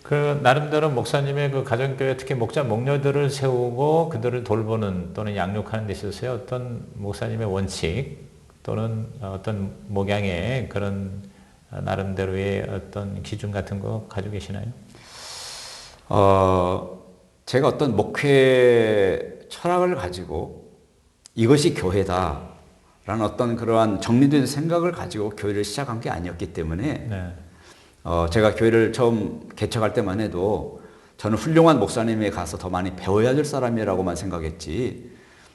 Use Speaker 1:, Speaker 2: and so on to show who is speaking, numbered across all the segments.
Speaker 1: 그 나름대로 목사님의 그 가정교회 특히 목자 목녀들을 세우고 그들을 돌보는 또는 양육하는 데 있어서 어떤 목사님의 원칙 또는 어떤 목양의 그런 나름대로의 어떤 기준 같은 거 가지고 계시나요?
Speaker 2: 제가 어떤 목회 철학을 가지고 이것이 교회다라는 어떤 그러한 정리된 생각을 가지고 교회를 시작한 게 아니었기 때문에
Speaker 1: 네.
Speaker 2: 제가 교회를 처음 개척할 때만 해도 저는 훌륭한 목사님에 가서 더 많이 배워야 될 사람이라고만 생각했지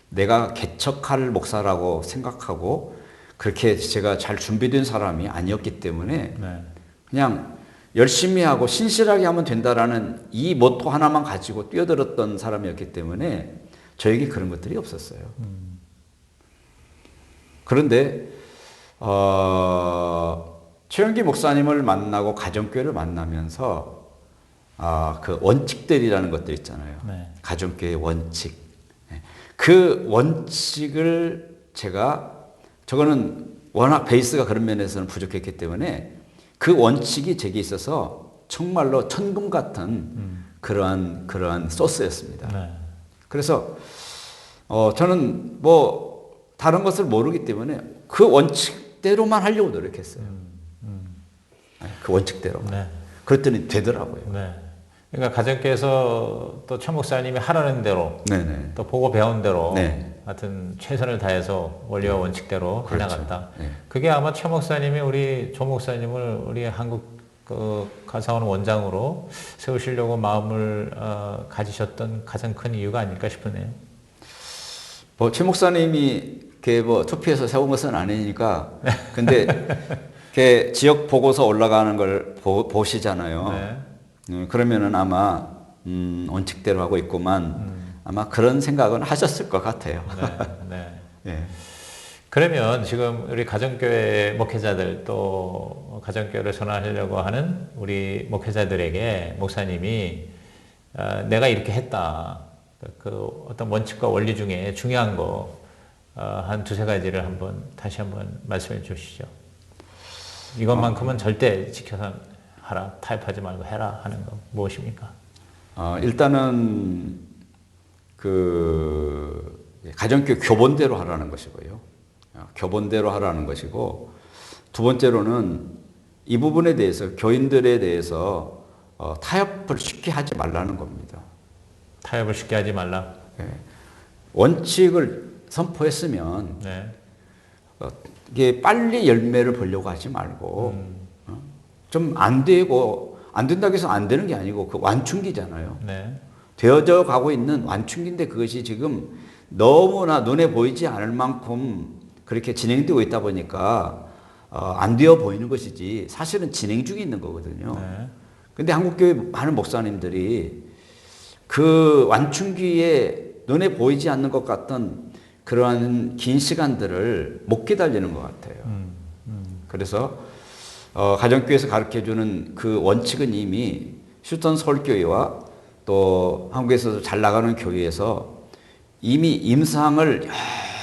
Speaker 2: 내가 개척할 목사라고 생각하고 그렇게 제가 잘 준비된 사람이 아니었기 때문에
Speaker 1: 네.
Speaker 2: 그냥 열심히 하고 신실하게 하면 된다라는 이 모토 하나만 가지고 뛰어들었던 사람이었기 때문에 저에게 그런 것들이 없었어요. 그런데 최영기 목사님을 만나고 가정교회를 만나면서 그 원칙들이라는 것들 있잖아요.
Speaker 1: 네.
Speaker 2: 가정교회 원칙. 그 원칙을 저거는 워낙 베이스가 그런 면에서는 부족했기 때문에 그 원칙이 제게 있어서 정말로 천금 같은 그러한 소스였습니다.
Speaker 1: 네.
Speaker 2: 그래서 저는 뭐 다른 것을 모르기 때문에 그 원칙대로만 하려고 노력했어요. 그 원칙대로만.
Speaker 1: 네.
Speaker 2: 그랬더니 되더라고요.
Speaker 1: 네. 그러니까 가정교회에서 또 차 목사님이 하라는 대로
Speaker 2: 네네.
Speaker 1: 또 보고 배운 대로
Speaker 2: 네.
Speaker 1: 하여튼 최선을 다해서 원리와 원칙대로
Speaker 2: 그렇죠.
Speaker 1: 해나갔다.
Speaker 2: 네.
Speaker 1: 그게 아마 최 목사님이 우리 조 목사님을 우리 한국 그 가사원 원장으로 세우시려고 마음을 가지셨던 가장 큰 이유가 아닐까 싶으네요.
Speaker 2: 뭐 최 목사님이 이렇게 뭐 투표해서 세운 것은 아니니까 근데 이렇게 지역 보고서 올라가는 걸 보시잖아요.
Speaker 1: 네.
Speaker 2: 그러면은 아마 원칙대로 하고 있구만. 아마 그런 생각은 하셨을 것 같아요.
Speaker 1: 네. 네.
Speaker 2: 예.
Speaker 1: 그러면 지금 우리 가정교회 목회자들 또 가정교회를 선언하려고 하는 우리 목회자들에게 목사님이 내가 이렇게 했다. 그 어떤 원칙과 원리 중에 중요한 거 한 두세 가지를 다시 한번 말씀해 주시죠. 이것만큼은 절대 지켜서 하라. 타협하지 말고 해라 하는 거 무엇입니까?
Speaker 2: 일단은 가정교회 교본대로 하라는 것이고요. 교본대로 하라는 것이고 두 번째로는 이 부분에 대해서 교인들에 대해서 타협을 쉽게 하지 말라는 겁니다.
Speaker 1: 타협을 쉽게 하지 말라.
Speaker 2: 네. 원칙을 선포했으면
Speaker 1: 네.
Speaker 2: 이게 빨리 열매를 보려고 하지 말고 좀 안 되고 안 된다고 해서 안 되는 게 아니고 그 완충기잖아요.
Speaker 1: 네.
Speaker 2: 되어져 가고 있는 완충기인데 그것이 지금 너무나 눈에 보이지 않을 만큼 그렇게 진행되고 있다 보니까 안 되어 보이는 것이지 사실은 진행 중에 있는 거거든요.
Speaker 1: 네.
Speaker 2: 근데 한국교회 많은 목사님들이 그 완충기에 눈에 보이지 않는 것 같던 그러한 긴 시간들을 못 기다리는 것 같아요. 그래서 가정교회에서 가르쳐주는 그 원칙은 이미 휴스턴 서울교회와 또 한국에서도 잘 나가는 교회에서 이미 임상을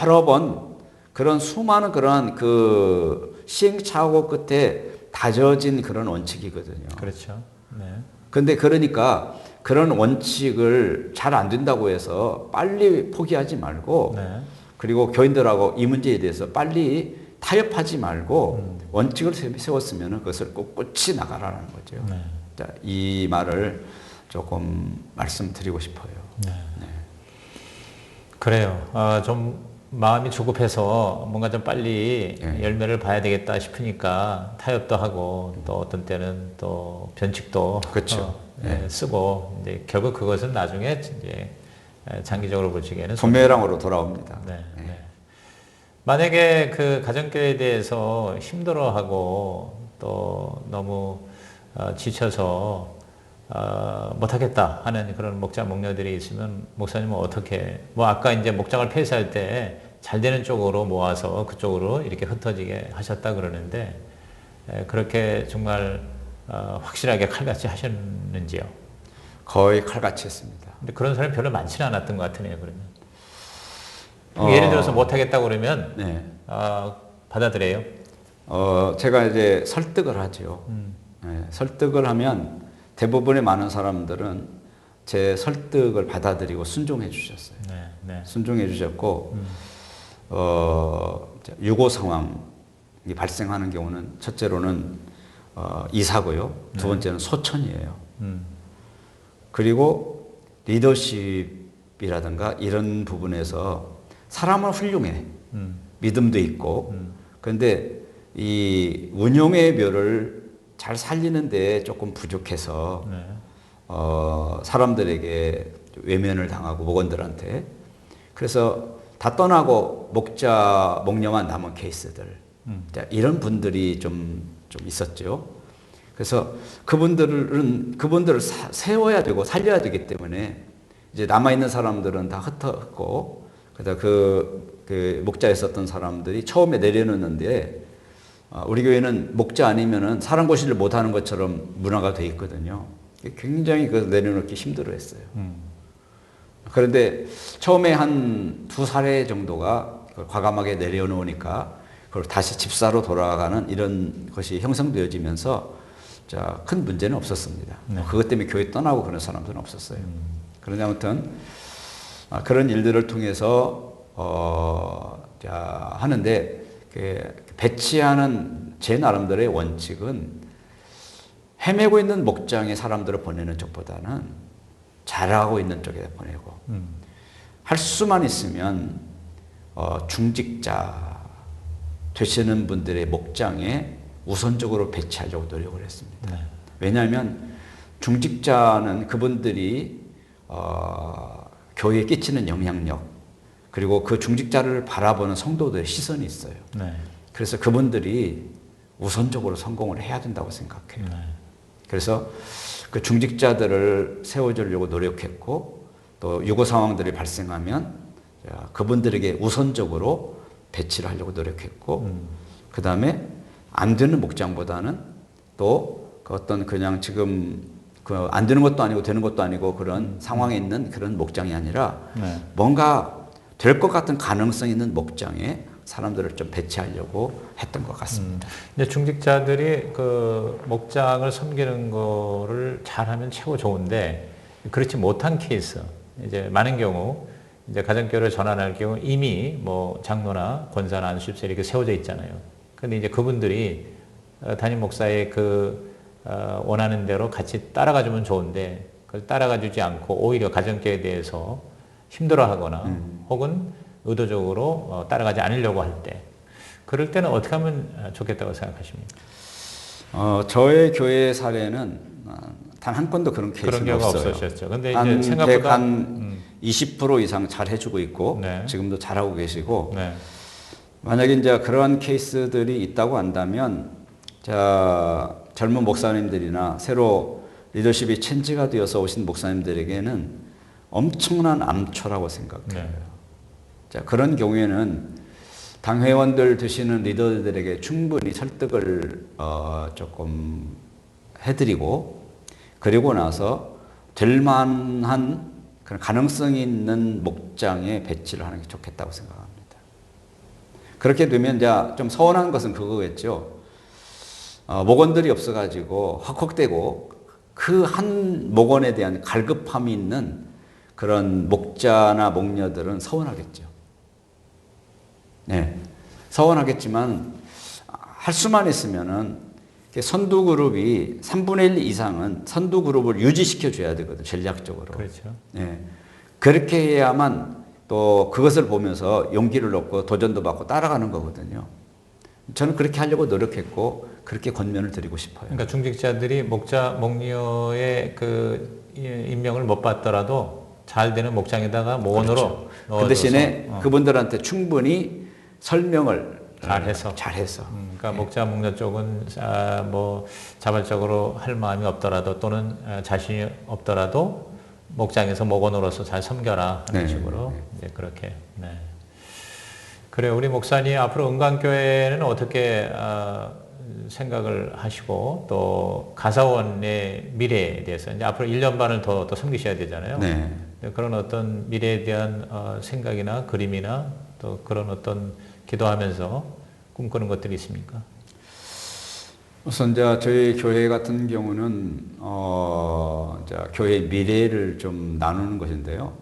Speaker 2: 여러 번 그런 수많은 그러한 그 시행착오 끝에 다져진 그런 원칙이거든요.
Speaker 1: 그렇죠. 네.
Speaker 2: 근데 그러니까 그런 원칙을 잘 안 된다고 해서 빨리 포기하지 말고
Speaker 1: 네.
Speaker 2: 그리고 교인들하고 이 문제에 대해서 빨리 타협하지 말고 원칙을 세웠으면 그것을 꿋꿋이 나가라는 거죠.
Speaker 1: 네.
Speaker 2: 자, 이 말을 조금 말씀드리고 싶어요.
Speaker 1: 네. 그래요. 좀 마음이 조급해서 뭔가 좀 빨리 열매를 봐야 되겠다 싶으니까 타협도 하고 또 어떤 때는 또 변칙도
Speaker 2: 그렇죠.
Speaker 1: 쓰고 이제 결국 그것은 나중에 이제 장기적으로 볼 적에는
Speaker 2: 부메랑으로 돌아옵니다.
Speaker 1: 네. 만약에 그 가정교회에 대해서 힘들어하고 또 너무 지쳐서 못하겠다 하는 그런 목자 목녀들이 있으면 목사님은 어떻게 아까 이제 목장을 폐쇄할 때 잘 되는 쪽으로 모아서 그쪽으로 이렇게 흩어지게 하셨다 그러는데 그렇게 정말 확실하게 칼같이 하셨는지요?
Speaker 2: 거의 칼같이 했습니다.
Speaker 1: 근데 그런 사람이 별로 많지는 않았던 것 같으네요. 그러면 예를 들어서 못하겠다 그러면
Speaker 2: 네.
Speaker 1: 받아들여요?
Speaker 2: 제가 이제 설득을 하죠. 네, 설득을 하면 대부분의 많은 사람들은 제 설득을 받아들이고 순종해 주셨어요.
Speaker 1: 네, 네.
Speaker 2: 순종해 주셨고, 6.25 상황이 발생하는 경우는 첫째로는 이사고요. 두 번째는 소천이에요. 그리고 리더십이라든가 이런 부분에서 사람은 훌륭해. 믿음도 있고. 그런데 이 운용의 묘를 잘 살리는데 조금 부족해서
Speaker 1: 네.
Speaker 2: 사람들에게 외면을 당하고 목원들한테. 그래서 다 떠나고 목자, 목녀만 남은 케이스들. 자, 이런 분들이 좀 있었죠. 그래서 그분들을 세워야 되고 살려야 되기 때문에 이제 남아있는 사람들은 다 흩었고, 그다음 그 목자에 있었던 사람들이 처음에 내려놓는데, 우리 교회는 목자 아니면은 사랑고시를 못하는 것처럼 문화가 돼 있거든요. 굉장히 그 내려놓기 힘들어 했어요. 그런데 처음에 한 2사례 정도가 과감하게 내려놓으니까 그걸 다시 집사로 돌아가는 이런 것이 형성되어지면서 자, 큰 문제는 없었습니다.
Speaker 1: 네.
Speaker 2: 그것 때문에 교회 떠나고 그런 사람들은 없었어요. 그런데 아무튼 그런 일들을 통해서 자, 하는데 배치하는 제 나름대로의 원칙은 헤매고 있는 목장에 사람들을 보내는 쪽보다는 잘하고 있는 쪽에 보내고 할 수만 있으면 중직자 되시는 분들의 목장에 우선적으로 배치하려고 노력을 했습니다.
Speaker 1: 네.
Speaker 2: 왜냐하면 중직자는 그분들이 교회에 끼치는 영향력 그리고 그 중직자를 바라보는 성도들의 시선이 있어요.
Speaker 1: 네.
Speaker 2: 그래서 그분들이 우선적으로 성공을 해야 된다고 생각해요.
Speaker 1: 네.
Speaker 2: 그래서 그 중직자들을 세워주려고 노력했고 또 유고 상황들이 발생하면 그분들에게 우선적으로 배치를 하려고 노력했고 그 다음에 안 되는 목장보다는 또 그 어떤 그냥 지금 그 안 되는 것도 아니고 되는 것도 아니고 그런 상황에 있는 그런 목장이 아니라
Speaker 1: 네.
Speaker 2: 뭔가 될 것 같은 가능성 있는 목장에 사람들을 좀 배치하려고 했던 것 같습니다.
Speaker 1: 이제 중직자들이 그 목장을 섬기는 거를 잘하면 최고 좋은데 그렇지 못한 케이스 이제 많은 경우 이제 가정교회를 전환할 경우 이미 뭐 장로나 권사나 안수집사 이렇게 세워져 있잖아요. 근데 이제 그분들이 담임 목사의 그 원하는 대로 같이 따라가 주면 좋은데 그걸 따라가 주지 않고 오히려 가정교회에 대해서 힘들어하거나 혹은 의도적으로 따라가지 않으려고 할 때 그럴 때는 어떻게 하면 좋겠다고 생각하십니까?
Speaker 2: 저의 교회 사례는 단 한 건도 그런
Speaker 1: 그런
Speaker 2: 케이스는
Speaker 1: 경우가
Speaker 2: 없어요.
Speaker 1: 없으셨죠. 근데 이제 생각보다
Speaker 2: 한 20% 이상 잘 해주고 있고
Speaker 1: 네.
Speaker 2: 지금도 잘하고 계시고
Speaker 1: 네.
Speaker 2: 만약에 이제 그러한 케이스들이 있다고 한다면 자, 젊은 목사님들이나 새로 리더십이 체인지가 되어서 오신 목사님들에게는 엄청난 암초라고 생각해요.
Speaker 1: 네.
Speaker 2: 자, 그런 경우에는 당회원들 되시는 리더들에게 충분히 설득을 조금 해드리고 그리고 나서 될 만한 그런 가능성이 있는 목장에 배치를 하는 게 좋겠다고 생각합니다. 그렇게 되면 이제 좀 서운한 것은 그거겠죠. 목원들이 없어가지고 헉헉대고 그 한 목원에 대한 갈급함이 있는 그런 목자나 목녀들은 서운하겠죠. 네, 서운하겠지만 할 수만 있으면은 선두 그룹이 3분의 1 이상은 선두 그룹을 유지시켜 줘야 되거든 전략적으로.
Speaker 1: 그렇죠.
Speaker 2: 네, 그렇게 해야만 또 그것을 보면서 용기를 얻고 도전도 받고 따라가는 거거든요. 저는 그렇게 하려고 노력했고 그렇게 권면을 드리고 싶어요.
Speaker 1: 그러니까 중직자들이 목자, 목녀의 그 임명을 못 받더라도 잘 되는 목장에다가 모원으로
Speaker 2: 그렇죠.
Speaker 1: 넣어줘서
Speaker 2: 그 대신에 그분들한테 충분히 설명을
Speaker 1: 잘해서. 그러니까 목자, 목녀 쪽은 뭐 자발적으로 할 마음이 없더라도 또는 자신이 없더라도 목장에서 목원으로서 잘 섬겨라 하는
Speaker 2: 네.
Speaker 1: 식으로 이제 그렇게. 네. 그래요. 우리 목사님 앞으로 은광교회는 어떻게 생각을 하시고 또 가사원의 미래에 대해서 이제 앞으로 1년 반을 더 섬기셔야 되잖아요.
Speaker 2: 네.
Speaker 1: 그런 어떤 미래에 대한 생각이나 그림이나 또 그런 어떤 기도하면서 꿈꾸는 것들이 있습니까?
Speaker 2: 우선 이제 저희 교회 같은 경우는 이제 교회의 미래를 좀 나누는 것인데요.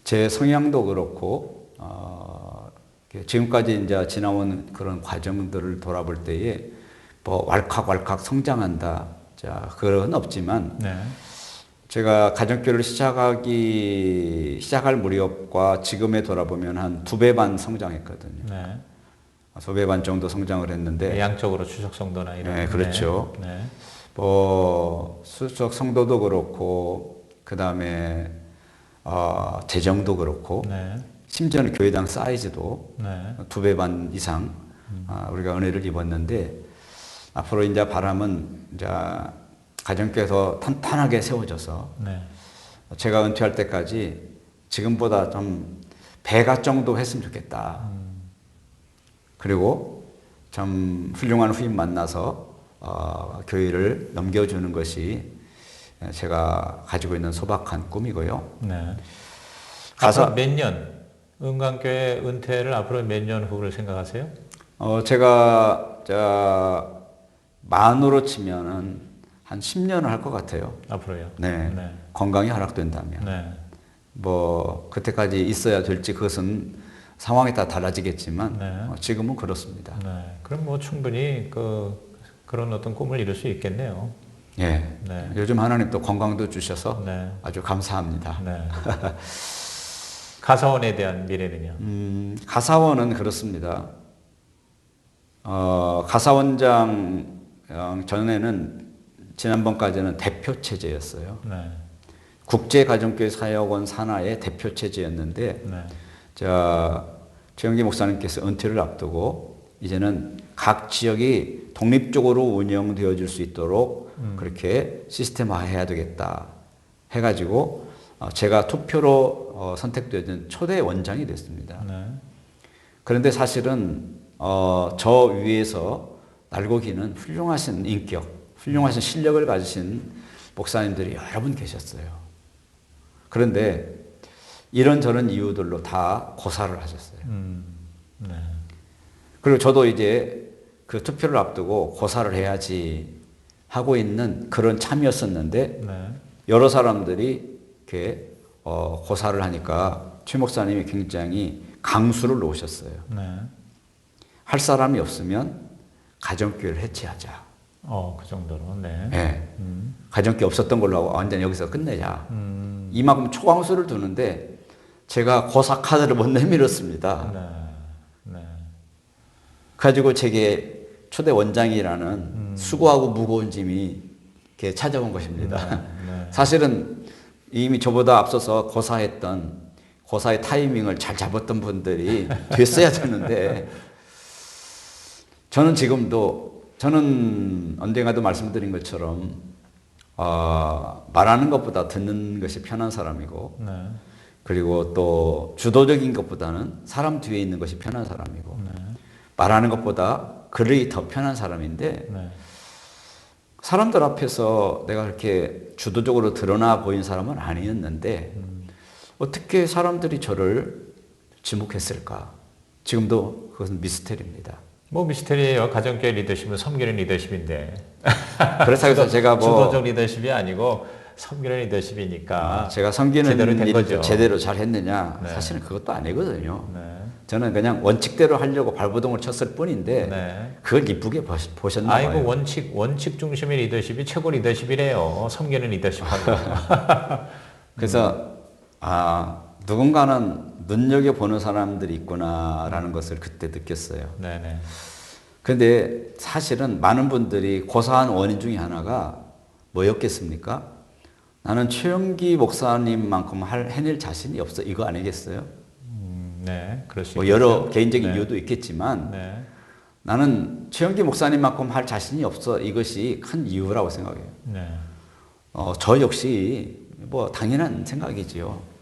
Speaker 2: 제 성향도 그렇고 지금까지 이제 지나온 그런 과정들을 돌아볼 때에 뭐 왈칵왈칵 성장한다, 자 그건 없지만
Speaker 1: 네.
Speaker 2: 제가 가정교회를 시작할 무렵과 지금에 돌아보면 한 2배 반 성장했거든요.
Speaker 1: 네.
Speaker 2: 2배 반 정도 성장을 했는데
Speaker 1: 양적으로 추석 성도나 이런.
Speaker 2: 네, 그렇죠.
Speaker 1: 네.
Speaker 2: 뭐 수석 성도도 그렇고 그 다음에 재정도 그렇고
Speaker 1: 네.
Speaker 2: 심지어는 교회당 사이즈도
Speaker 1: 네.
Speaker 2: 2배 반 이상 우리가 은혜를 입었는데 앞으로 이제 바람은 이제 가정교회에서 탄탄하게 세워져서
Speaker 1: 네.
Speaker 2: 제가 은퇴할 때까지 지금보다 좀 배가 정도 했으면 좋겠다. 그리고 참 훌륭한 후임 만나서 교회를 넘겨주는 것이 제가 가지고 있는 소박한 꿈이고요.
Speaker 1: 네.
Speaker 2: 가사-
Speaker 1: 앞으로 몇 년, 은광교회 은퇴를 앞으로 몇 년 후를 생각하세요?
Speaker 2: 제가 만으로 치면은 한 10년을 할 것 같아요.
Speaker 1: 앞으로요?
Speaker 2: 네.
Speaker 1: 네.
Speaker 2: 건강이 허락된다면.
Speaker 1: 네.
Speaker 2: 뭐 그때까지 있어야 될지 그것은 상황에 따라 달라지겠지만
Speaker 1: 네.
Speaker 2: 지금은 그렇습니다.
Speaker 1: 네. 그럼 뭐 충분히 그런 어떤 꿈을 이룰 수 있겠네요.
Speaker 2: 예.
Speaker 1: 네.
Speaker 2: 요즘 하나님 또 건강도 주셔서
Speaker 1: 네.
Speaker 2: 아주 감사합니다.
Speaker 1: 네. 가사원에 대한 미래는요?
Speaker 2: 가사원은 그렇습니다. 가사원장 전에는 지난번까지는 대표 체제였어요.
Speaker 1: 네.
Speaker 2: 국제가정교회 사역원 산하의 대표 체제였는데
Speaker 1: 네.
Speaker 2: 최영기 목사님께서 은퇴를 앞두고 이제는 각 지역이 독립적으로 운영되어질 수 있도록 그렇게 시스템화해야 되겠다 해가지고 제가 투표로 선택되어진 초대 원장이 됐습니다.
Speaker 1: 네.
Speaker 2: 그런데 사실은 저 위에서 날고 기는 훌륭하신 인격, 훌륭하신 실력을 가지신 목사님들이 여러 분 계셨어요. 그런데 이런저런 이유들로 다 고사를 하셨어요.
Speaker 1: 네.
Speaker 2: 그리고 저도 이제 그 투표를 앞두고 고사를 해야지 하고 있는 그런 참이었었는데
Speaker 1: 네.
Speaker 2: 여러 사람들이 이렇게 고사를 하니까 최 목사님이 굉장히 강수를 놓으셨어요.
Speaker 1: 네.
Speaker 2: 할 사람이 없으면 가정교회를 해체하자.
Speaker 1: 그 정도로. 네.
Speaker 2: 네. 가정교회 없었던 걸로 하고 완전 여기서 끝내자. 이만큼 초강수를 두는데 제가 고사 카드를 못 내밀었습니다.
Speaker 1: 네. 네.
Speaker 2: 가지고 제게 초대 원장이라는 수고하고 무거운 짐이 이렇게 찾아온 것입니다.
Speaker 1: 네.
Speaker 2: 사실은 이미 저보다 앞서서 고사했던 고사의 타이밍을 잘 잡았던 분들이 됐어야 되는데 저는 언젠가도 말씀드린 것처럼 말하는 것보다 듣는 것이 편한 사람이고
Speaker 1: 네.
Speaker 2: 그리고 또 주도적인 것보다는 사람 뒤에 있는 것이 편한 사람이고
Speaker 1: 네.
Speaker 2: 말하는 것보다 글이 더 편한 사람인데
Speaker 1: 네.
Speaker 2: 사람들 앞에서 내가 그렇게 주도적으로 드러나 보인 사람은 아니었는데 어떻게 사람들이 저를 지목했을까? 지금도 그것은 미스테리입니다.
Speaker 1: 뭐 미스테리예요. 가정교회 리더십은 섬기는 리더십인데.
Speaker 2: 그래서 제가
Speaker 1: 주도적 리더십이 아니고 섬기는 리더십이니까.
Speaker 2: 제가 섬기는
Speaker 1: 제대로 된
Speaker 2: 일을
Speaker 1: 거죠.
Speaker 2: 제대로 잘 했느냐?
Speaker 1: 네.
Speaker 2: 사실은 그것도 아니거든요.
Speaker 1: 네.
Speaker 2: 저는 그냥 원칙대로 하려고 발버둥을 쳤을 뿐인데
Speaker 1: 네.
Speaker 2: 그걸 이쁘게 보셨나 봐요.
Speaker 1: 아이고 원칙 중심의 리더십이 최고 리더십이래요. 섬기는 리더십하고.
Speaker 2: 그래서 누군가는 눈여겨보는 사람들이 있구나라는 것을 그때 느꼈어요.
Speaker 1: 네네.
Speaker 2: 그런데 사실은 많은 분들이 고사한 원인 중에 하나가 뭐였겠습니까? 나는 최영기 목사님만큼 해낼 자신이 없어. 이거 아니겠어요?
Speaker 1: 네. 그럴 수
Speaker 2: 뭐
Speaker 1: 있겠죠.
Speaker 2: 여러 개인적인
Speaker 1: 네.
Speaker 2: 이유도 있겠지만
Speaker 1: 네.
Speaker 2: 나는 최영기 목사님만큼 할 자신이 없어. 이것이 큰 이유라고 생각해요.
Speaker 1: 네.
Speaker 2: 저 역시 뭐 당연한 생각이지요.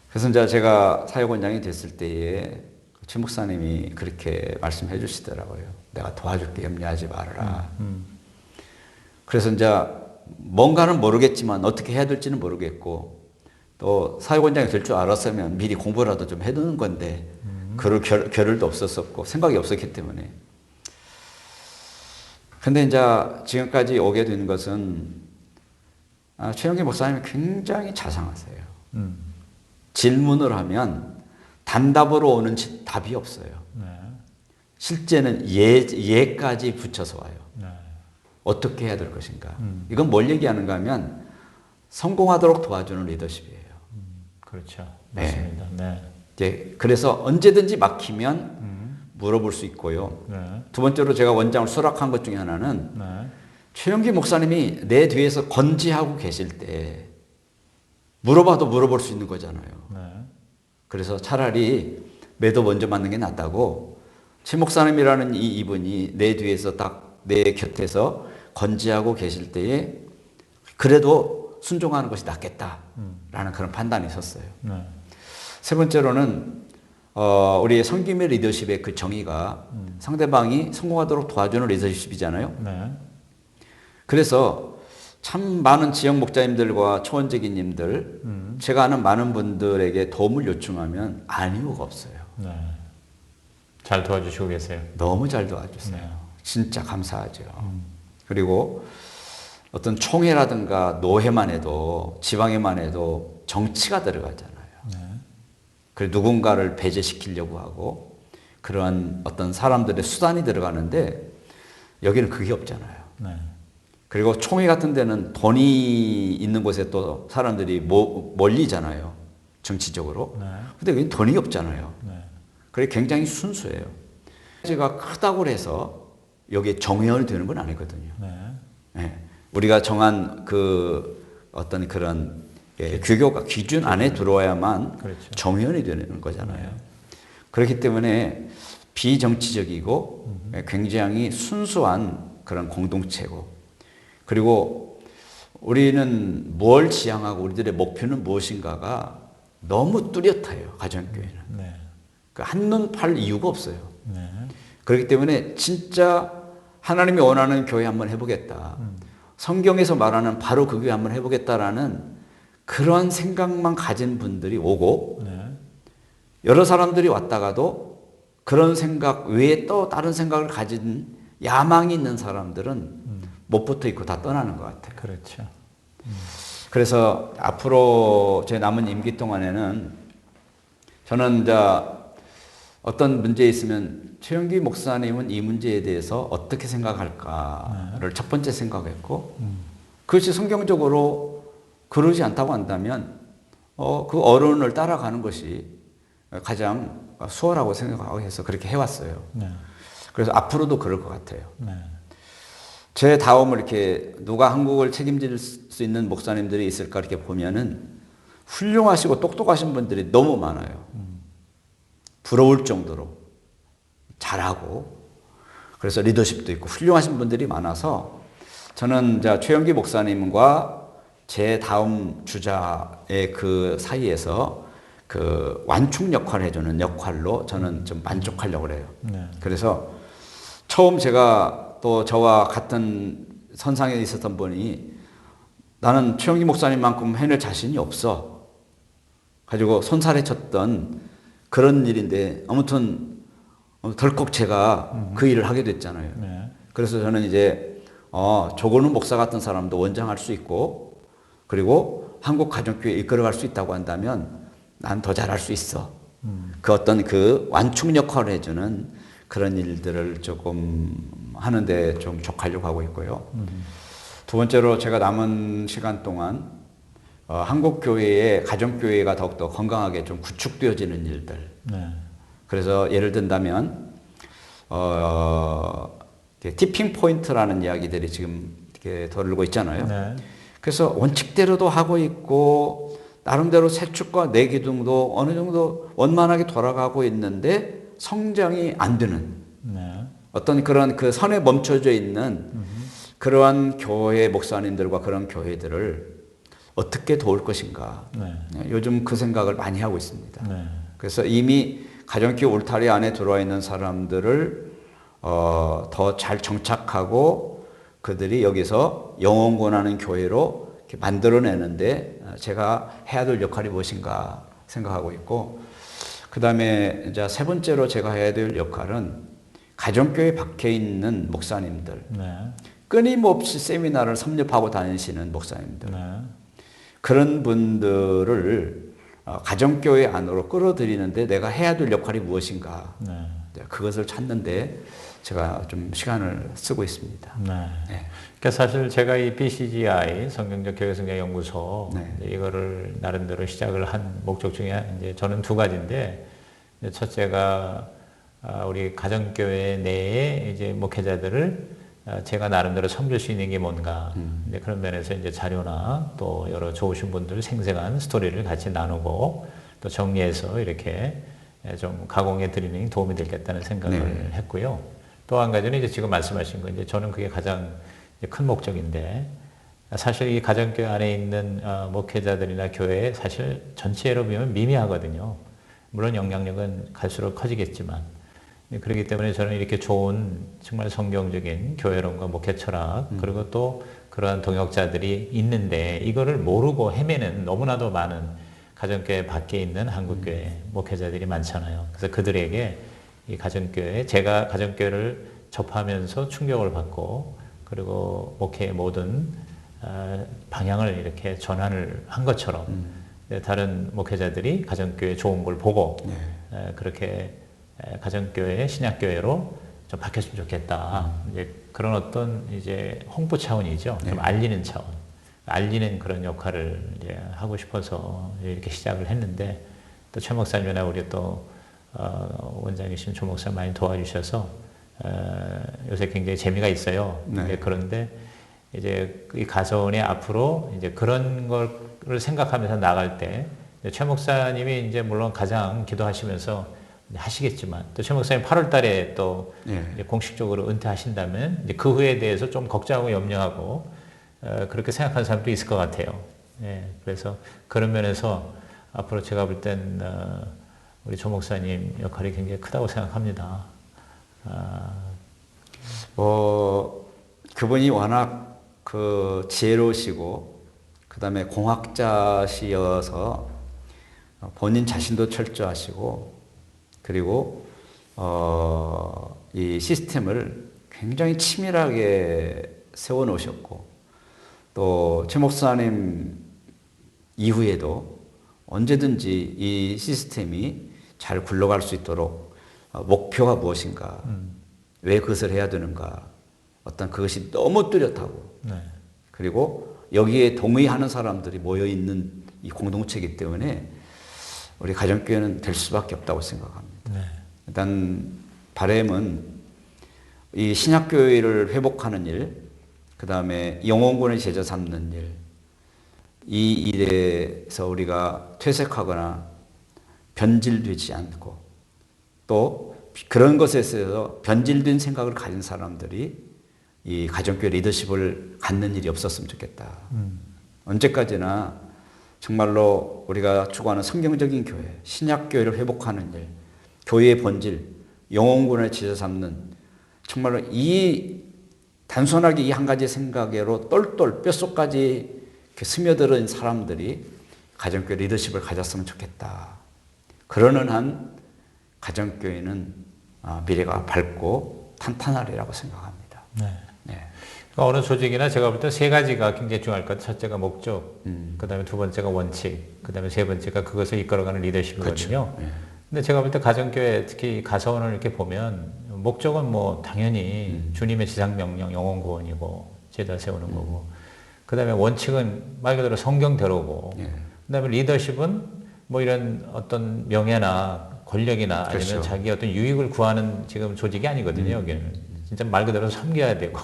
Speaker 2: 그래서 이제 제가 사역원장이 됐을 때에 최 목사님이 그렇게 말씀해 주시더라고요. 내가 도와줄게, 염려하지 말아라. 그래서 이제 뭔가는 모르겠지만 어떻게 해야 될지는 모르겠고 또 사역원장이 될 줄 알았으면 미리 공부라도 좀 해두는 건데 그럴 겨를도 없었었고 생각이 없었기 때문에. 근데 이제 지금까지 오게 된 것은 최영기 목사님이 굉장히 자상하세요. 질문을 하면 단답으로 오는 답이 없어요.
Speaker 1: 네.
Speaker 2: 실제는 예까지 붙여서 와요.
Speaker 1: 네.
Speaker 2: 어떻게 해야 될 것인가. 이건 뭘 얘기하는가 하면 성공하도록 도와주는 리더십이에요.
Speaker 1: 그렇죠. 맞습니다. 네.
Speaker 2: 이제 그래서 언제든지 막히면 물어볼 수 있고요.
Speaker 1: 네.
Speaker 2: 두 번째로 제가 원장을 수락한 것 중에 하나는
Speaker 1: 네.
Speaker 2: 최영기 목사님이 내 뒤에서 건지하고 계실 때 물어봐도 물어볼 수 있는 거잖아요.
Speaker 1: 네.
Speaker 2: 그래서 차라리 매도 먼저 맞는 게 낫다고 최 목사님이라는 이분이 내 뒤에서 딱 내 곁에서 건지하고 계실 때에 그래도 순종하는 것이 낫겠다라는 그런 판단이 있었어요.
Speaker 1: 네.
Speaker 2: 세 번째로는 우리의 섬김의 리더십의 그 정의가 상대방이 성공하도록 도와주는 리더십이잖아요.
Speaker 1: 네.
Speaker 2: 그래서 참 많은 지역 목자님들과 초원제기님들 제가 아는 많은 분들에게 도움을 요청하면 안 이유가 없어요.
Speaker 1: 네. 잘 도와주시고 계세요.
Speaker 2: 너무 잘 도와주세요.
Speaker 1: 네.
Speaker 2: 진짜 감사하죠. 그리고 어떤 총회라든가 노회만 해도 지방에만 해도 정치가 들어가잖아요.
Speaker 1: 네.
Speaker 2: 그리고 누군가를 배제시키려고 하고 그런 어떤 사람들의 수단이 들어가는데 여기는 그게 없잖아요.
Speaker 1: 네.
Speaker 2: 그리고 총회 같은 데는 돈이 있는 곳에 또 사람들이 몰리잖아요. 정치적으로.
Speaker 1: 네.
Speaker 2: 근데 여기는 돈이 없잖아요.
Speaker 1: 네.
Speaker 2: 그게 굉장히 순수해요. 제가 크다고 해서 여기에 정회원이 되는 건 아니거든요.
Speaker 1: 네.
Speaker 2: 예. 우리가 정한 그 어떤 그런 규교가 기준 안에 들어와야만
Speaker 1: 그렇죠.
Speaker 2: 정회원이 되는 거잖아요. 그렇기 때문에 비정치적이고 굉장히 순수한 그런 공동체고 그리고 우리는 뭘 지향하고 우리들의 목표는 무엇인가가 너무 뚜렷해요. 가정교회는.
Speaker 1: 네.
Speaker 2: 한눈 팔 이유가 없어요.
Speaker 1: 네.
Speaker 2: 그렇기 때문에 진짜 하나님이 원하는 교회 한번 해보겠다. 성경에서 말하는 바로 그 교회 한번 해보겠다라는 그런 생각만 가진 분들이 오고
Speaker 1: 네.
Speaker 2: 여러 사람들이 왔다가도 그런 생각 외에 또 다른 생각을 가진 야망이 있는 사람들은 못 붙어 있고 다 떠나는 것 같아요.
Speaker 1: 그렇죠.
Speaker 2: 그래서 앞으로 제 남은 임기 동안에는 저는 이제 어떤 문제에 있으면 최영기 목사님은 이 문제에 대해서 어떻게 생각할까를 첫 번째 생각했고 그것이 성경적으로 그러지 않다고 한다면 그 어른을 따라가는 것이 가장 수월하고 생각하고 해서 그렇게 해왔어요.
Speaker 1: 네.
Speaker 2: 그래서 앞으로도 그럴 것 같아요.
Speaker 1: 네.
Speaker 2: 제 다음을 이렇게 누가 한국을 책임질 수 있는 목사님들이 있을까 이렇게 보면은 훌륭하시고 똑똑하신 분들이 너무 많아요. 부러울 정도로 잘하고 그래서 리더십도 있고 훌륭하신 분들이 많아서 저는 이제 최영기 목사님과 제 다음 주자의 그 사이에서 그 완충 역할을 해주는 역할로 저는 좀 만족하려고 그래요.
Speaker 1: 네.
Speaker 2: 그래서 처음 제가 또 저와 같은 선상에 있었던 분이 나는 최영기 목사님만큼 해낼 자신이 없어 가지고 손살에 쳤던 그런 일인데 아무튼 덜컥 제가 그 일을 하게 됐잖아요.
Speaker 1: 네.
Speaker 2: 그래서 저는 이제 조건우 목사 같은 사람도 원장할 수 있고 그리고 한국 가정교회 이끌어갈 수 있다고 한다면 난 더 잘할 수 있어. 그 어떤 그 완충 역할을 해주는 그런 일들을 조금 하는데 좀 족하려고 하고 있고요. 두 번째로 제가 남은 시간 동안 한국 교회의 가정교회가 더욱더 건강하게 좀 구축되어지는 일들.
Speaker 1: 네.
Speaker 2: 그래서 예를 든다면 티핑 포인트라는 이야기들이 지금 이렇게 돌고 있잖아요.
Speaker 1: 네.
Speaker 2: 그래서 원칙대로도 하고 있고 나름대로 세축과 내기둥도 어느 정도 원만하게 돌아가고 있는데 성장이 안 되는
Speaker 1: 네.
Speaker 2: 어떤 그런 그 선에 멈춰져 있는 그러한 교회 목사님들과 그런 교회들을 어떻게 도울 것인가.
Speaker 1: 네.
Speaker 2: 요즘 그 생각을 많이 하고 있습니다.
Speaker 1: 네.
Speaker 2: 그래서 이미 가정교회 울타리 안에 들어와 있는 사람들을 더 잘 정착하고 그들이 여기서 영혼 권하는 교회로 이렇게 만들어내는데 제가 해야 될 역할이 무엇인가 생각하고 있고 그다음에 이제 세 번째로 제가 해야 될 역할은 가정교회 박혀 있는 목사님들,
Speaker 1: 네.
Speaker 2: 끊임없이 세미나를 섭렵하고 다니시는 목사님들,
Speaker 1: 네.
Speaker 2: 그런 분들을 가정교회 안으로 끌어들이는데 내가 해야 될 역할이 무엇인가,
Speaker 1: 네.
Speaker 2: 그것을 찾는데 제가 좀 시간을 쓰고 있습니다.
Speaker 1: 네.
Speaker 2: 네.
Speaker 1: 그러니까 사실 제가 이 BCGI 성경적 교회성경 연구소
Speaker 2: 네.
Speaker 1: 이거를 나름대로 시작을 한 목적 중에 이제 저는 두 가지인데, 첫째가 우리 가정교회 내에 이제 목회자들을 제가 나름대로 섬길 수 있는 게 뭔가, 이제 그런 면에서 이제 자료나 또 여러 좋으신 분들 생생한 스토리를 같이 나누고 또 정리해서 이렇게 좀 가공해 드리는 게 도움이 되겠다는 생각을
Speaker 2: 네.
Speaker 1: 했고요. 또 한 가지는 이제 지금 말씀하신 거, 이제 저는 그게 가장 큰 목적인데, 사실 이 가정교회 안에 있는 목회자들이나 교회 사실 전체로 보면 미미하거든요. 물론 영향력은 갈수록 커지겠지만, 그렇기 때문에 저는 이렇게 좋은 정말 성경적인 교회론과 목회 철학, 그리고 또 그러한 동역자들이 있는데 이거를 모르고 헤매는 너무나도 많은 가정교회 밖에 있는 한국교회 목회자들이 많잖아요. 그래서 그들에게 이 가정교회, 제가 가정교회를 접하면서 충격을 받고 그리고 목회의 모든 방향을 이렇게 전환을 한 것처럼 다른 목회자들이 가정교회 좋은 걸 보고 그렇게 가정교회, 신약교회로 좀 바뀌었으면 좋겠다. 이제 그런 어떤 이제 홍보 차원이죠. 좀 알리는 차원. 알리는 그런 역할을 이제 하고 싶어서 이렇게 시작을 했는데, 또 최 목사님이나 우리 또 원장이신 조 목사 많이 도와주셔서 요새 굉장히 재미가 있어요.
Speaker 2: 네.
Speaker 1: 그런데 이제 이 가서원에 앞으로 이제 그런 거를 생각하면서 나갈 때 최 목사님이 이제 물론 가장 기도하시면서 하시겠지만, 또 최 목사님 8월 달에 또 이제 공식적으로 은퇴하신다면 이제 그 후에 대해서 좀 걱정하고 염려하고 그렇게 생각하는 사람도 있을 것 같아요. 예, 그래서 그런 면에서 앞으로 제가 볼 땐 우리 조 목사님 역할이 굉장히 크다고 생각합니다.
Speaker 2: 그분이 워낙 그 지혜로우시고 그다음에 공학자시여서 본인 자신도 철저하시고, 그리고 이 시스템을 굉장히 치밀하게 세워 놓으셨고, 또 최 목사님 이후에도 언제든지 이 시스템이 잘 굴러갈 수 있도록 목표가 무엇인가, 왜 그것을 해야 되는가, 어떤 그것이 너무 뚜렷하고,
Speaker 1: 네.
Speaker 2: 그리고 여기에 동의하는 사람들이 모여 있는 이 공동체이기 때문에 우리 가정교회는 될 수밖에 없다고 생각합니다.
Speaker 1: 네.
Speaker 2: 일단 바람은 이 신약교회를 회복하는 일, 그 다음에 영혼군의 제자 삼는 일, 이 일에서 우리가 퇴색하거나 변질되지 않고, 또 그런 것에 있어서 변질된 생각을 가진 사람들이 이 가정교회 리더십을 갖는 일이 없었으면 좋겠다. 언제까지나 정말로 우리가 추구하는 성경적인 교회, 신약교회를 회복하는 일, 교회의 본질, 영혼군을 지져 삼는, 정말로 단순하게 이 한 가지 생각으로 똘똘 뼛속까지 이렇게 스며들은 사람들이 가정교회 리더십을 가졌으면 좋겠다. 그러는 한 가정교회는 미래가 밝고 탄탄하리라고 생각합니다.
Speaker 1: 네.
Speaker 2: 네.
Speaker 1: 그러니까 어느 조직이나 제가 볼 때 세 가지가 굉장히 중요할 것 같아요. 첫째가 목적, 그 다음에 두 번째가 원칙, 그 다음에 세 번째가 그것을 이끌어가는 리더십이거든요.
Speaker 2: 그렇죠. 네.
Speaker 1: 근데 제가 볼 때 가정교회, 특히 가서원을 이렇게 보면 목적은 뭐 당연히 주님의 지상명령, 영혼구원이고 제자 세우는 거고, 그 다음에 원칙은 말 그대로 성경대로고, 그 다음에 리더십은 뭐 이런 어떤 명예나 권력이나 아니면
Speaker 2: 그렇죠.
Speaker 1: 자기 어떤 유익을 구하는 지금 조직이 아니거든요. 여기는 진짜 말 그대로 섬겨야 되고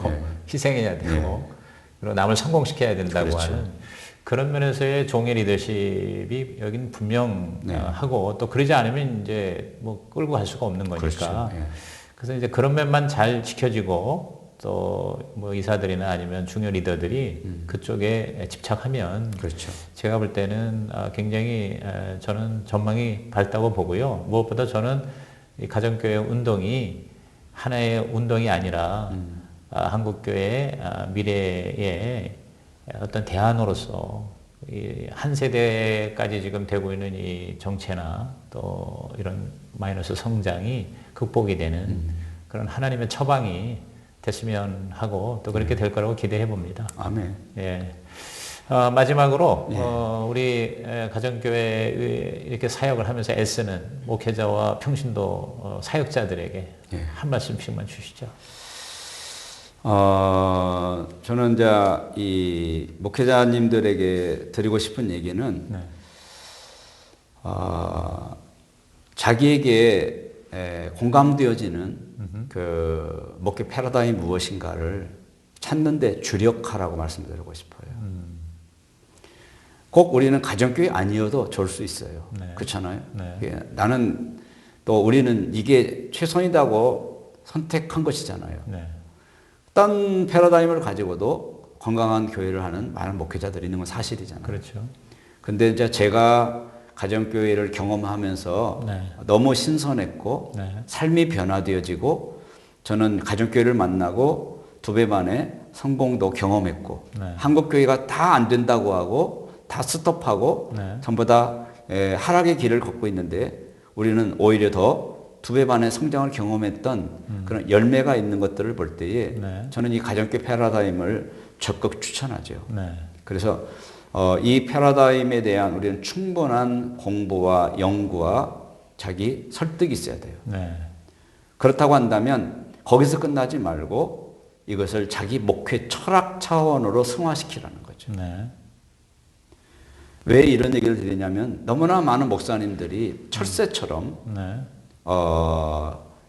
Speaker 1: 희생해야 되고 그리고 남을 성공시켜야 된다고
Speaker 2: 그렇죠.
Speaker 1: 하는 그런 면에서의 종의 리더십이 여긴 분명하고, 또 그러지 않으면 이제 뭐 끌고 갈 수가 없는 거니까.
Speaker 2: 그렇죠.
Speaker 1: 그래서 이제 그런 면만 잘 지켜지고, 또 뭐 이사들이나 아니면 중요 리더들이 그쪽에 집착하면,
Speaker 2: 그렇죠.
Speaker 1: 제가 볼 때는 굉장히 저는 전망이 밝다고 보고요. 무엇보다 저는 이 가정교회 운동이 하나의 운동이 아니라 한국교회의 미래의 어떤 대안으로서 한 세대까지 지금 되고 있는 이 정체나 또 이런 마이너스 성장이 극복이 되는 그런 하나님의 처방이 됐으면 하고 또 그렇게 될 거라고 기대해 봅니다.
Speaker 2: 아멘.
Speaker 1: 예. 마지막으로
Speaker 2: 예.
Speaker 1: 우리 가정교회 이렇게 사역을 하면서 애쓰는 목회자와 평신도 사역자들에게
Speaker 2: 예.
Speaker 1: 한 말씀씩만 주시죠.
Speaker 2: 저는 이제 이 목회자님들에게 드리고 싶은 얘기는
Speaker 1: 네.
Speaker 2: 자기에게 공감되어지는 그 목회 패러다임이 무엇인가를 찾는데 주력하라고 말씀드리고 싶어요. 꼭 우리는 가정교회 아니어도 좋을 수 있어요.
Speaker 1: 네.
Speaker 2: 그렇잖아요.
Speaker 1: 네.
Speaker 2: 예, 나는 또 우리는 이게 최선이라고 선택한 것이잖아요.
Speaker 1: 네.
Speaker 2: 어떤 패러다임을 가지고도 건강한 교회를 하는 많은 목회자들이 있는 건 사실이잖아요.
Speaker 1: 그렇죠.
Speaker 2: 근데 이제 제가 가정교회를 경험하면서
Speaker 1: 네.
Speaker 2: 너무 신선했고
Speaker 1: 네.
Speaker 2: 삶이 변화되어지고 저는 가정교회를 만나고 2배 만에 성공도 경험했고
Speaker 1: 네.
Speaker 2: 한국교회가 다 안 된다고 하고 다 스톱하고
Speaker 1: 네.
Speaker 2: 전부 다 하락의 길을 걷고 있는데 우리는 오히려 더 2배 반의 성장을 경험했던 그런 열매가 있는 것들을 볼 때에
Speaker 1: 네.
Speaker 2: 저는 이 가정교회 패러다임을 적극 추천하죠.
Speaker 1: 네.
Speaker 2: 그래서 이 패러다임에 대한 우리는 충분한 공부와 연구와 자기 설득이 있어야 돼요.
Speaker 1: 네.
Speaker 2: 그렇다고 한다면 거기서 끝나지 말고 이것을 자기 목회 철학 차원으로 승화시키라는 거죠.
Speaker 1: 네.
Speaker 2: 왜 이런 얘기를 드리냐면 너무나 많은 목사님들이 철새처럼
Speaker 1: 네.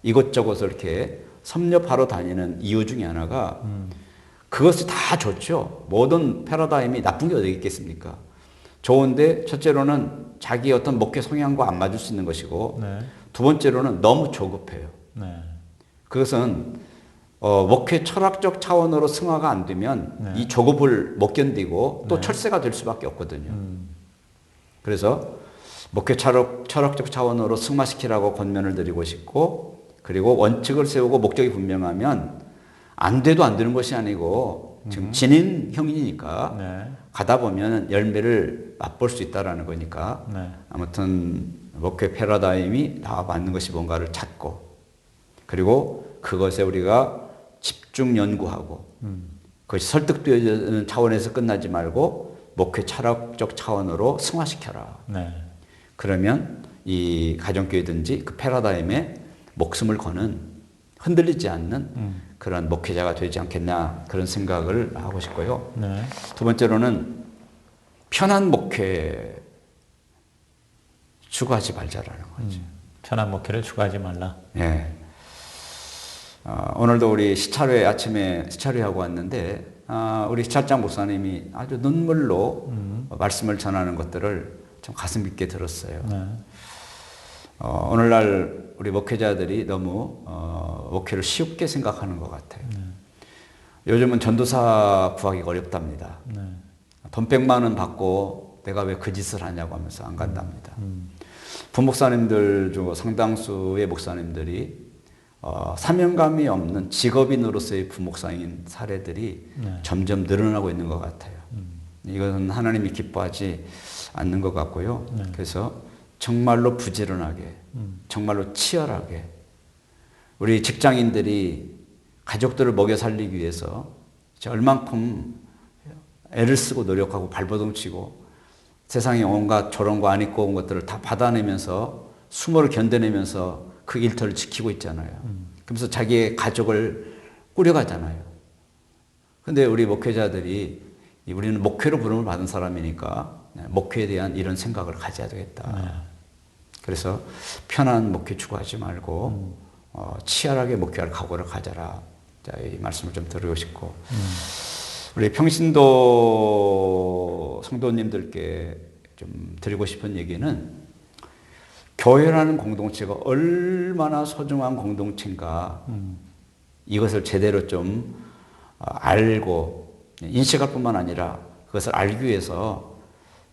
Speaker 2: 이것저것을 이렇게 섭렵하러 다니는 이유 중에 하나가 그것이 다 좋죠. 모든 패러다임이 나쁜 게 어디 있겠습니까? 좋은데 첫째로는 자기 어떤 목회 성향과 안 맞을 수 있는 것이고
Speaker 1: 네.
Speaker 2: 두 번째로는 너무 조급해요.
Speaker 1: 네.
Speaker 2: 그것은 목회 철학적 차원으로 승화가 안 되면
Speaker 1: 네.
Speaker 2: 이 조급을 못 견디고 또
Speaker 1: 네.
Speaker 2: 철새가 될 수밖에 없거든요. 그래서 목회 철학적 차원으로 승화시키라고 권면을 드리고 싶고 그리고 원칙을 세우고 목적이 분명하면 안 돼도 안 되는 것이 아니고 지금 진인형이니까
Speaker 1: 네.
Speaker 2: 가다 보면 열매를 맛볼 수 있다라는 거니까
Speaker 1: 네.
Speaker 2: 아무튼 목회 패러다임이 나와 맞는 것이 뭔가를 찾고 그리고 그것에 우리가 집중 연구하고 그것이 설득되는 차원에서 끝나지 말고 목회 철학적 차원으로 승화시켜라.
Speaker 1: 네.
Speaker 2: 그러면 이 가정교회든지 그 패러다임에 목숨을 거는 흔들리지 않는 그런 목회자가 되지 않겠냐 그런 생각을 하고 싶고요.
Speaker 1: 네.
Speaker 2: 두 번째로는 편한 목회 추구하지 말자라는 거죠.
Speaker 1: 편한 목회를 추구하지 말라.
Speaker 2: 예. 오늘도 우리 시찰회 아침에 시찰회하고 왔는데 우리 시찰장 목사님이 아주 눈물로 말씀을 전하는 것들을 좀 가슴 깊게 들었어요.
Speaker 1: 네.
Speaker 2: 오늘날 우리 목회자들이 너무 목회를 쉽게 생각하는 것 같아요. 요즘은 전도사 구하기가 어렵답니다.
Speaker 1: 네.
Speaker 2: 돈 100만 원 받고 내가 왜 그 짓을 하냐고 하면서 안 간답니다. 부목사님들 중 상당수의 목사님들이 사명감이 없는 직업인으로서의 부목사인 사례들이
Speaker 1: 네.
Speaker 2: 점점 늘어나고 있는 것 같아요. 이것은 하나님이 기뻐하지 않는 것 같고요.
Speaker 1: 네.
Speaker 2: 그래서 정말로 부지런하게, 정말로 치열하게 우리 직장인들이 가족들을 먹여 살리기 위해서 얼만큼 애를 쓰고 노력하고 발버둥 치고 세상에 온갖 저런 거 안 입고 온 것들을 다 받아내면서 수모를 견뎌내면서 그 일터를 지키고 있잖아요. 그러면서 자기의 가족을 꾸려가잖아요. 근데 우리 목회자들이 우리는 목회로 부름을 받은 사람이니까 목회에 대한 이런 생각을 가져야 되겠다.
Speaker 1: 네.
Speaker 2: 그래서 편한 목회 추구하지 말고 치열하게 목회할 각오를 가져라. 자, 이 말씀을 좀 드리고 싶고 우리 평신도 성도님들께 좀 드리고 싶은 얘기는 교회라는 공동체가 얼마나 소중한 공동체인가 이것을 제대로 좀 알고 인식할 뿐만 아니라 그것을 알기 위해서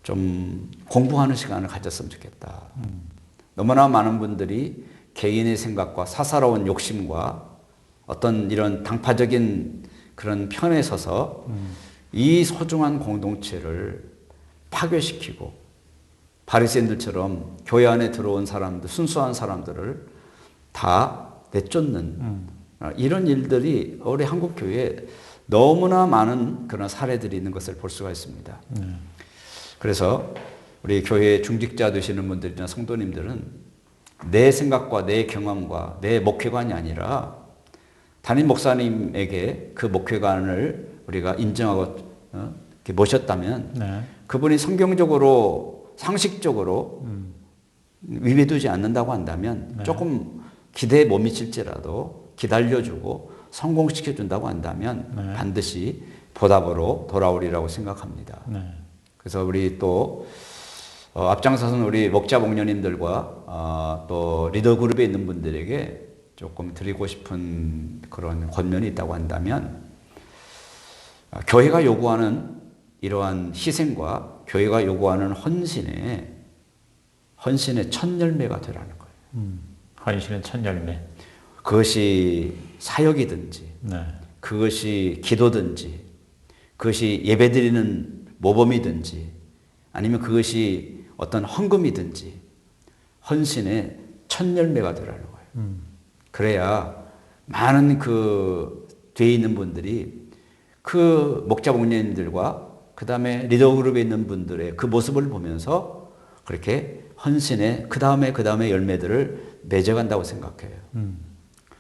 Speaker 2: 좀 공부하는 시간을 가졌으면 좋겠다. 너무나 많은 분들이 개인의 생각과 사사로운 욕심과 어떤 이런 당파적인 그런 편에 서서 이 소중한 공동체를 파괴시키고 바리새인들처럼 교회 안에 들어온 사람들, 순수한 사람들을 다 내쫓는 이런 일들이 우리 한국 교회에 너무나 많은 그런 사례들이 있는 것을 볼 수가 있습니다. 그래서 우리 교회 중직자 되시는 분들이나 성도님들은 내 생각과 내 경험과 내 목회관이 아니라 담임 목사님에게 그 목회관을 우리가 인정하고 이렇게 모셨다면
Speaker 1: 네.
Speaker 2: 그분이 성경적으로 상식적으로 위배되지 않는다고 한다면
Speaker 1: 네.
Speaker 2: 조금 기대에 못 미칠지라도 기다려주고 성공시켜준다고 한다면
Speaker 1: 네.
Speaker 2: 반드시 보답으로 돌아오리라고 생각합니다.
Speaker 1: 네.
Speaker 2: 그래서 우리 또 앞장서선 우리 목자 목녀님들과 또 리더 그룹에 있는 분들에게 조금 드리고 싶은 그런 권면이 있다고 한다면 교회가 요구하는 이러한 희생과 교회가 요구하는 헌신의 첫 열매가 되라는 거예요.
Speaker 1: 헌신의 첫 열매.
Speaker 2: 그것이 사역이든지
Speaker 1: 네.
Speaker 2: 그것이 기도든지 그것이 예배드리는 모범이든지 아니면 그것이 어떤 헌금이든지 헌신의 첫 열매가 되라는 거예요. 그래야 많은 그 뒤에 있는 분들이 그 목자 목녀님들과 그 다음에 리더 그룹에 있는 분들의 그 모습을 보면서 그렇게 헌신의 그 다음에 열매들을 맺어간다고 생각해요.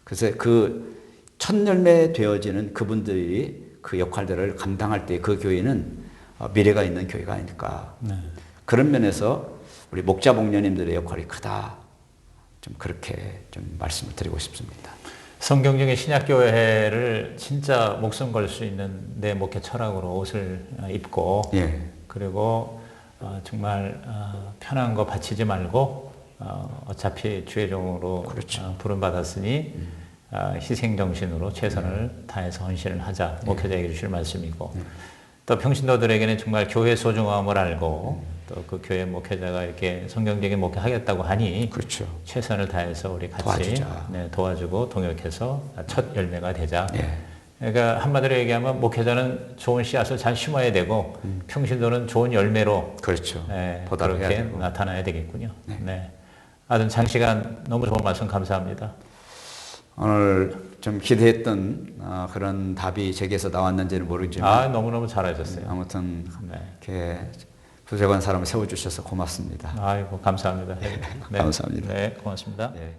Speaker 2: 그래서 그 첫 열매 되어지는 그분들이 그 역할들을 감당할 때 그 교회는 미래가 있는 교회가 아닐까.
Speaker 1: 네.
Speaker 2: 그런 면에서 우리 목자 목녀님들의 역할이 크다. 좀 그렇게 좀 말씀을 드리고 싶습니다.
Speaker 1: 성경적인 신약교회를 진짜 목숨 걸 수 있는 내 목회 철학으로 옷을 입고
Speaker 2: 예.
Speaker 1: 그리고 정말 편한 거 바치지 말고 어차피 주의 종으로
Speaker 2: 그렇죠.
Speaker 1: 부름받았으니 희생정신으로 최선을 다해서 헌신을 하자. 목회자에게 주실 말씀이고 또 평신도들에게는 정말 교회 소중함을 알고 또 그 교회 목회자가 이렇게 성경적인 목회하겠다고 하니
Speaker 2: 그렇죠.
Speaker 1: 최선을 다해서 우리 같이
Speaker 2: 도와주자.
Speaker 1: 도와주고 동역해서 첫 열매가 되자.
Speaker 2: 예.
Speaker 1: 그러니까 한마디로 얘기하면 목회자는 좋은 씨앗을 잘 심어야 되고 평신도는 좋은 열매로
Speaker 2: 그렇죠. 보답을 해야
Speaker 1: 그렇게
Speaker 2: 되고.
Speaker 1: 나타나야 되겠군요. 네. 하여튼 장시간 너무 좋은 말씀 감사합니다.
Speaker 2: 오늘 좀 기대했던 그런 답이 제게서 나왔는지는 모르지만
Speaker 1: 너무너무 잘하셨어요.
Speaker 2: 아무튼
Speaker 1: 네.
Speaker 2: 이렇게 부족한 사람을 세워주셔서 고맙습니다.
Speaker 1: 아이고 감사합니다. 네.
Speaker 2: 감사합니다.
Speaker 1: 네, 고맙습니다.
Speaker 2: 네.